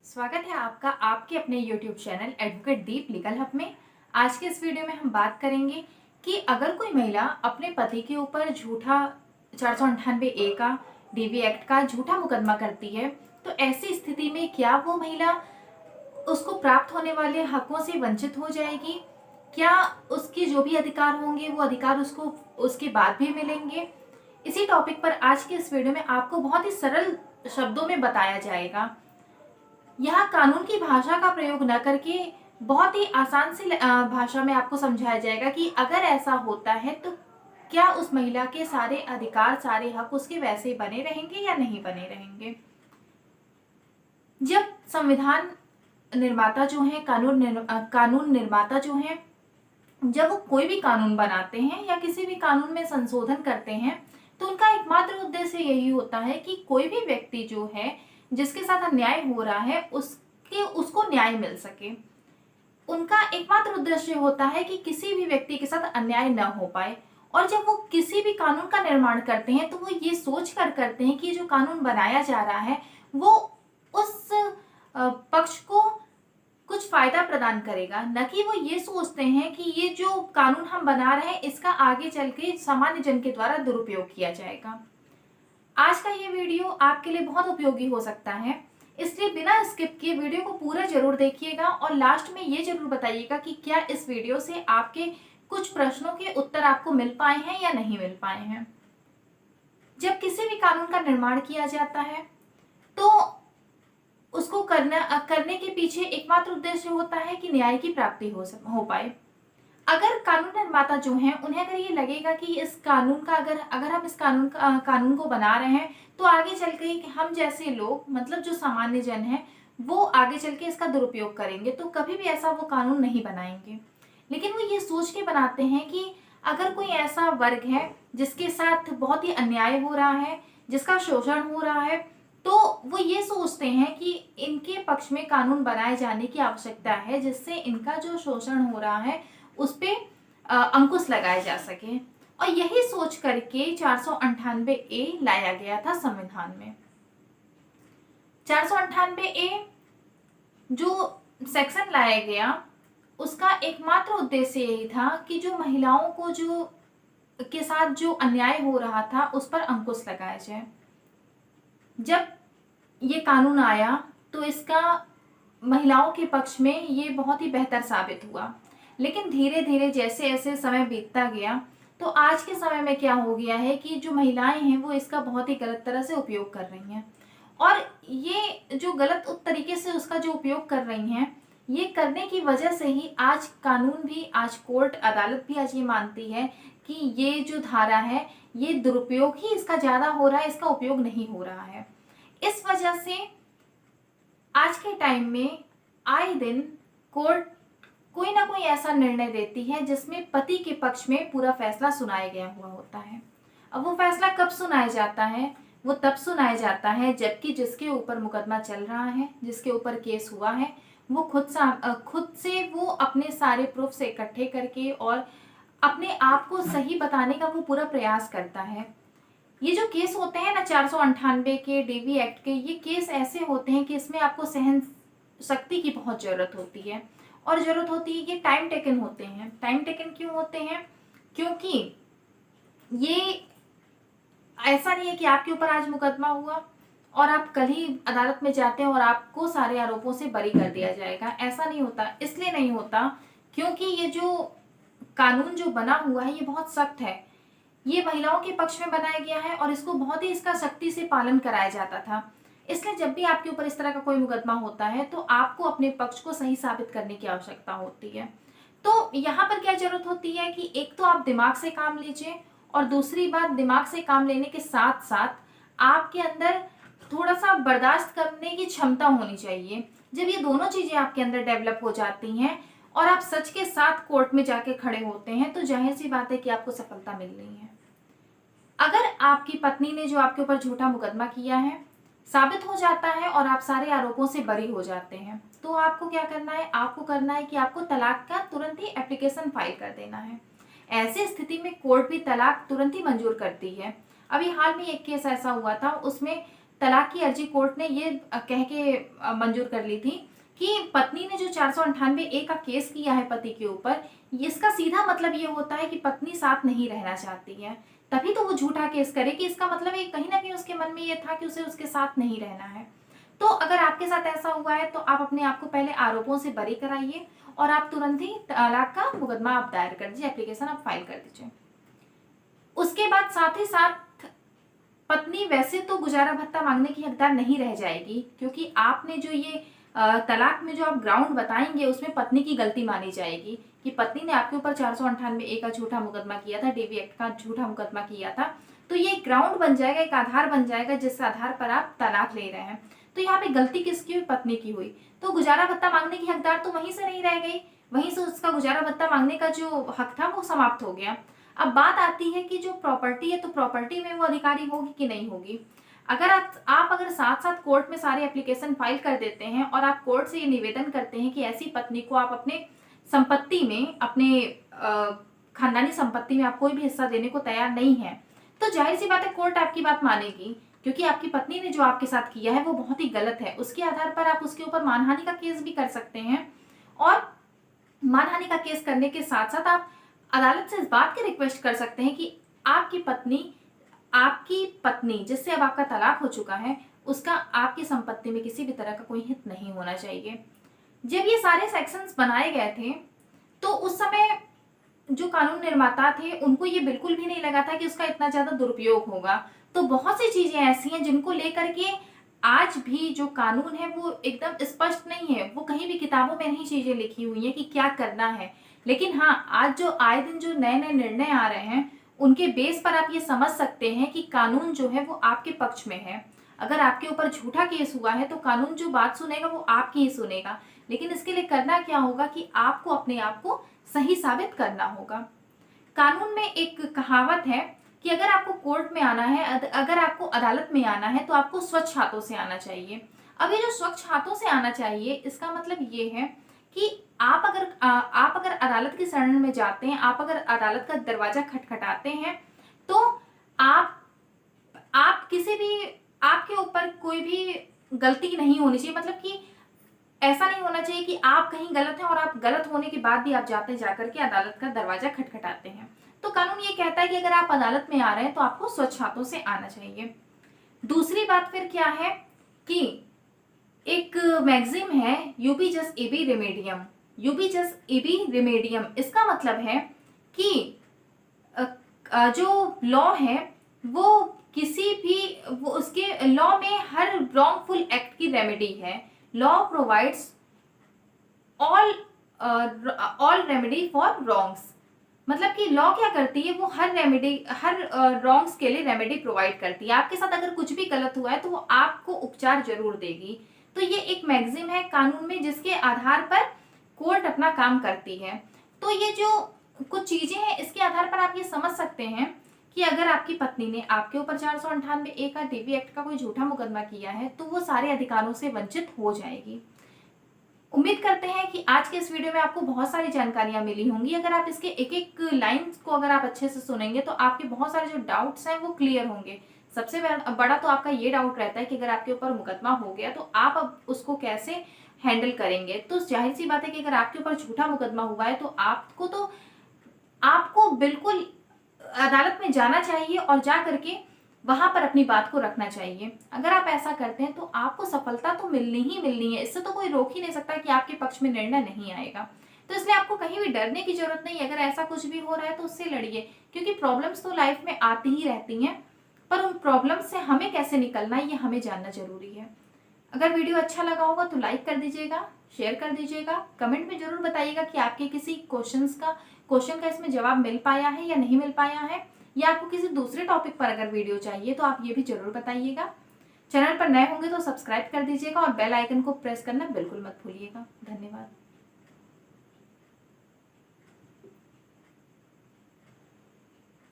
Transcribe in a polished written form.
स्वागत है आपका आपके अपने YouTube चैनल एडवोकेट दीप लीगल हब में। आज के इस वीडियो में हम बात करेंगे कि अगर कोई महिला अपने पति के ऊपर झूठा 498A का डीवी एक्ट का झूठा मुकदमा करती है तो ऐसी स्थिति में क्या वो महिला उसको प्राप्त होने वाले हकों से वंचित हो जाएगी? क्या उसके जो भी अधिकार होंगे वो अधिकार उसको उसके बाद भी मिलेंगे? इसी टॉपिक पर आज के इस वीडियो में आपको बहुत ही सरल शब्दों में बताया जाएगा। यहाँ कानून की भाषा का प्रयोग न करके बहुत ही आसान सी भाषा में आपको समझाया जाएगा कि अगर ऐसा होता है तो क्या उस महिला के सारे अधिकार, सारे हक उसके वैसे बने रहेंगे या नहीं बने रहेंगे। जब संविधान निर्माता जो हैं, कानून निर्माता जो हैं, जब वो कोई भी कानून बनाते हैं या किसी भी कानून में संशोधन करते हैं तो उनका एकमात्र उद्देश्य यही होता है कि कोई भी व्यक्ति जो है जिसके साथ अन्याय हो रहा है उसको न्याय मिल सके। उनका एकमात्र उद्देश्य होता है कि किसी भी व्यक्ति के साथ अन्याय न हो पाए। और जब वो किसी भी कानून का निर्माण करते हैं तो वो ये सोच कर करते हैं कि जो कानून बनाया जा रहा है वो उस पक्ष को कुछ फायदा प्रदान करेगा, न कि वो ये सोचते हैं कि ये जो कानून हम बना रहे हैं इसका आगे चल के सामान्य जन के द्वारा दुरुपयोग किया जाएगा। आज का ये वीडियो आपके लिए बहुत उपयोगी हो सकता है, इसलिए बिना स्किप किए वीडियो को पूरा जरूर देखिएगा और लास्ट में ये जरूर बताइएगा कि क्या इस वीडियो से आपके कुछ प्रश्नों के उत्तर आपको मिल पाए हैं या नहीं मिल पाए हैं। जब किसी भी कानून का निर्माण किया जाता है तो उसको करने के पीछे एकमात्र उद्देश्य होता है कि न्याय की प्राप्ति हो पाए। अगर कानून निर्माता जो हैं उन्हें अगर ये लगेगा कि इस कानून का अगर हम इस कानून को बना रहे हैं तो आगे चल के हम जैसे लोग, मतलब जो सामान्य जन हैं, वो आगे चल के इसका दुरुपयोग करेंगे, तो कभी भी ऐसा वो कानून नहीं बनाएंगे। लेकिन वो ये सोच के बनाते हैं कि अगर कोई ऐसा वर्ग है जिसके साथ बहुत ही अन्याय हो रहा है, जिसका शोषण हो रहा है, तो वो ये सोचते हैं कि इनके पक्ष में कानून बनाए जाने की आवश्यकता है जिससे इनका जो शोषण हो रहा है उस पे अंकुश लगाए जा सके। और यही सोच करके 498A लाया गया था संविधान में। 498A जो सेक्शन लाया गया उसका एकमात्र उद्देश्य यही था कि जो महिलाओं को जो के साथ जो अन्याय हो रहा था उस पर अंकुश लगाया जाए। जब ये कानून आया तो इसका महिलाओं के पक्ष में ये बहुत ही बेहतर साबित हुआ, लेकिन धीरे धीरे जैसे जैसे समय बीतता गया तो आज के समय में क्या हो गया है कि जो महिलाएं हैं वो इसका बहुत ही गलत तरह से उपयोग कर रही हैं। और ये जो गलत तरीके से उसका जो उपयोग कर रही हैं, ये करने की वजह से ही आज कानून भी, आज कोर्ट अदालत भी आज ये मानती है कि ये जो धारा है ये दुरुपयोग ही इसका ज़्यादा हो रहा है, इसका उपयोग नहीं हो रहा है। इस वजह से आज के टाइम में आए दिन कोर्ट कोई ना कोई ऐसा निर्णय देती है जिसमें पति के पक्ष में पूरा फैसला सुनाया गया हुआ होता है। अब वो फैसला कब सुनाया जाता है? वो तब सुनाया जाता है जबकि जिसके ऊपर मुकदमा चल रहा है, जिसके ऊपर केस हुआ है, वो खुद से वो अपने सारे प्रूफ्स इकट्ठे करके और अपने आप को सही बताने का वो पूरा प्रयास करता है। ये जो केस होते हैं ना 498 के डीवी एक्ट के, ये केस ऐसे होते हैं कि इसमें आपको सहन शक्ति की बहुत ज़रूरत होती है। और ज़रूरत होती है, ये टाइम टेकन होते हैं। टाइम टेकन क्यों होते हैं? क्योंकि ये ऐसा नहीं है कि आपके ऊपर आज मुकदमा हुआ और आप कल ही अदालत में जाते हैं और आपको सारे आरोपों से बरी कर दिया जाएगा। ऐसा नहीं होता। इसलिए नहीं होता क्योंकि ये जो कानून जो बना हुआ है ये बहुत सख्त है। ये महिलाओं के पक्ष में बनाया गया है और इसको बहुत ही इसका सख्ती से पालन कराया जाता था। इसलिए जब भी आपके ऊपर इस तरह का कोई मुकदमा होता है तो आपको अपने पक्ष को सही साबित करने की आवश्यकता होती है। तो यहाँ पर क्या जरूरत होती है कि एक तो आप दिमाग से काम लीजिए और दूसरी बात, दिमाग से काम लेने के साथ साथ आपके अंदर थोड़ा सा बर्दाश्त करने की क्षमता होनी चाहिए। जब ये दोनों चीजें आपके अंदर डेवलप हो जाती हैं और आप सच के साथ कोर्ट में जाके खड़े होते हैं तो जाहिर सी बात है कि आपको सफलता मिलनी है। अगर आपकी पत्नी ने जो आपके ऊपर झूठा मुकदमा किया है साबित हो जाता है और आप सारे आरोपों से बरी हो जाते हैं तो आपको क्या करना है? आपको करना है कि आपको तलाक का तुरंत ही एप्लीकेशन फाइल कर देना है। ऐसी स्थिति में कोर्ट भी तलाक तुरंत ही मंजूर करती है। अभी हाल में एक केस ऐसा हुआ था, उसमें तलाक की अर्जी कोर्ट ने ये कह के मंजूर कर ली थी कि पत्नी ने जो 498A का केस किया है पति के ऊपर, इसका सीधा मतलब ये होता है कि पत्नी साथ नहीं रहना चाहती है, तभी तो वो झूठा केस करे कि इसका मतलब है कहीं ना कहीं उसके मन में ये था कि उसे उसके साथ नहीं रहना है। तो अगर आपके साथ ऐसा हुआ है तो आप अपने आप को पहले आरोपों से बरी कराइए और आप तुरंत ही तलाक का मुकदमा आप दायर कर दीजिए, एप्लीकेशन आप फाइल कर दीजिए। उसके बाद साथ ही साथ पत्नी वैसे तो गुजारा भत्ता मांगने की हकदार नहीं रह जाएगी, क्योंकि आपने जो ये तलाक में जो आप ग्राउंड बताएंगे उसमें पत्नी की गलती मानी जाएगी कि पत्नी ने आपके ऊपर 498A का झूठा मुकदमा किया था, DV एक्ट का झूठा मुकदमा किया था। तो ये ग्राउंड बन जाएगा, एक आधार बन जाएगा जिस आधार पर आप तलाक ले रहे हैं। तो यहाँ पे गलती किसकी हुई? पत्नी की हुई। तो गुजारा भत्ता मांगने की हकदार तो वहीं से नहीं रह गई, वहीं से उसका गुजारा भत्ता मांगने का जो हक था वो समाप्त हो गया। अब बात आती है कि जो प्रॉपर्टी है तो प्रॉपर्टी में वो अधिकारी होगी कि नहीं होगी। अगर आप अगर साथ साथ कोर्ट में सारे एप्लीकेशन फाइल कर देते हैं और आप कोर्ट से ये निवेदन करते हैं कि ऐसी पत्नी को आप अपने संपत्ति में, अपने खानदानी संपत्ति में आप कोई भी हिस्सा देने को तैयार नहीं है, तो जाहिर सी बात है कोर्ट आपकी बात मानेगी, क्योंकि आपकी पत्नी ने जो आपके साथ किया है वो बहुत ही गलत है। उसके आधार पर आप उसके ऊपर मानहानि का केस भी कर सकते हैं और मानहानि का केस करने के साथ साथ आप अदालत से इस बात की रिक्वेस्ट कर सकते हैं कि आपकी पत्नी जिससे अब आपका तलाक हो चुका है, उसका आपकी संपत्ति में किसी भी तरह का कोई हित नहीं होना चाहिए। जब ये सारे सेक्शंस बनाए गए थे तो उस समय जो कानून निर्माता थे उनको ये बिल्कुल भी नहीं लगा था कि उसका इतना ज्यादा दुरुपयोग होगा। तो बहुत सी चीजें ऐसी हैं जिनको लेकर के आज भी जो कानून है वो एकदम स्पष्ट नहीं है, वो कहीं भी किताबों में नहीं चीजें लिखी हुई है कि क्या करना है। लेकिन हाँ, आज जो आए दिन जो नए नए निर्णय आ रहे हैं उनके बेस पर आप ये समझ सकते हैं कि कानून जो है वो आपके पक्ष में है। अगर आपके ऊपर झूठा केस हुआ है तो कानून जो बात सुनेगा वो आपकी ही सुनेगा, लेकिन इसके लिए करना क्या होगा कि आपको अपने आप को सही साबित करना होगा। कानून में एक कहावत है कि अगर आपको कोर्ट में आना है, अगर आपको अदालत में आना है तो आपको स्वच्छ हाथों से आना चाहिए। अब ये जो स्वच्छ हाथों से आना चाहिए इसका मतलब ये है कि आप अगर अदालत की शरण में जाते हैं, आप अगर अदालत का दरवाजा खटखटाते हैं तो आप किसी भी, आपके ऊपर कोई भी गलती नहीं होनी चाहिए। मतलब कि ऐसा नहीं होना चाहिए कि आप कहीं गलत हैं और आप गलत होने के बाद भी आप जाकर के अदालत का दरवाजा खटखटाते हैं। तो कानून ये कहता है कि अगर आप अदालत में आ रहे हैं तो आपको स्वच्छ हाथों से आना चाहिए। दूसरी बात फिर क्या है कि एक मैगजीम है यूबी जस एबी रेमेडियम। यूबी जस एबी रेमेडियम इसका मतलब है कि जो लॉ है वो किसी भी, वो उसके लॉ में हर रॉन्गफुल एक्ट की रेमेडी है। Law provides all remedy for wrongs. मतलब कि लॉ क्या करती है, वो हर रॉन्ग्स के लिए रेमेडी प्रोवाइड करती है। आपके साथ अगर कुछ भी गलत हुआ है तो वो आपको उपचार जरूर देगी। तो ये एक मैगजीम है कानून में जिसके आधार पर कोर्ट अपना काम करती है। तो ये जो कुछ चीजें हैं इसके आधार पर आप ये समझ सकते हैं कि अगर आपकी पत्नी ने आपके ऊपर 498A का DV एक्ट का कोई झूठा मुकदमा किया है तो वो सारे अधिकारों से वंचित हो जाएगी। उम्मीद करते हैं कि आज के इस वीडियो में आपको बहुत सारी जानकारियां मिली होंगी। अगर आप इसके एक एक लाइंस को अगर आप अच्छे से सुनेंगे तो आपके बहुत सारे जो डाउट्स हैं वो क्लियर होंगे। सबसे बड़ा तो आपका ये डाउट रहता है कि अगर आपके ऊपर मुकदमा हो गया तो आप अब उसको कैसे हैंडल करेंगे। तो जाहिर सी बात है कि अगर आपके ऊपर झूठा मुकदमा हुआ है तो आपको बिल्कुल अदालत में जाना चाहिए और जा करके वहां पर अपनी बात को रखना चाहिए। अगर आप ऐसा करते हैं तो आपको सफलता तो मिलनी ही मिलनी है, इससे तो कोई रोक ही नहीं सकता कि आपके पक्ष में निर्णय नहीं आएगा। तो इसलिए आपको कहीं भी डरने की जरूरत नहीं है। अगर ऐसा कुछ भी हो रहा है तो उससे लड़िए, क्योंकि प्रॉब्लम्स तो लाइफ में आती ही रहती हैं, पर उन प्रॉब्लम्स से हमें कैसे निकलना है ये हमें जानना जरूरी है। अगर वीडियो अच्छा लगा होगा तो लाइक कर दीजिएगा, शेयर कर दीजिएगा, कमेंट में जरूर बताइएगा कि आपके किसी क्वेश्चन का इसमें जवाब मिल पाया है या नहीं मिल पाया है, या आपको किसी दूसरे टॉपिक पर अगर वीडियो चाहिए तो आप ये भी जरूर बताइएगा। चैनल पर नए होंगे तो सब्सक्राइब कर दीजिएगा और बेल आइकन को प्रेस करना बिल्कुल मत भूलिएगा। धन्यवाद।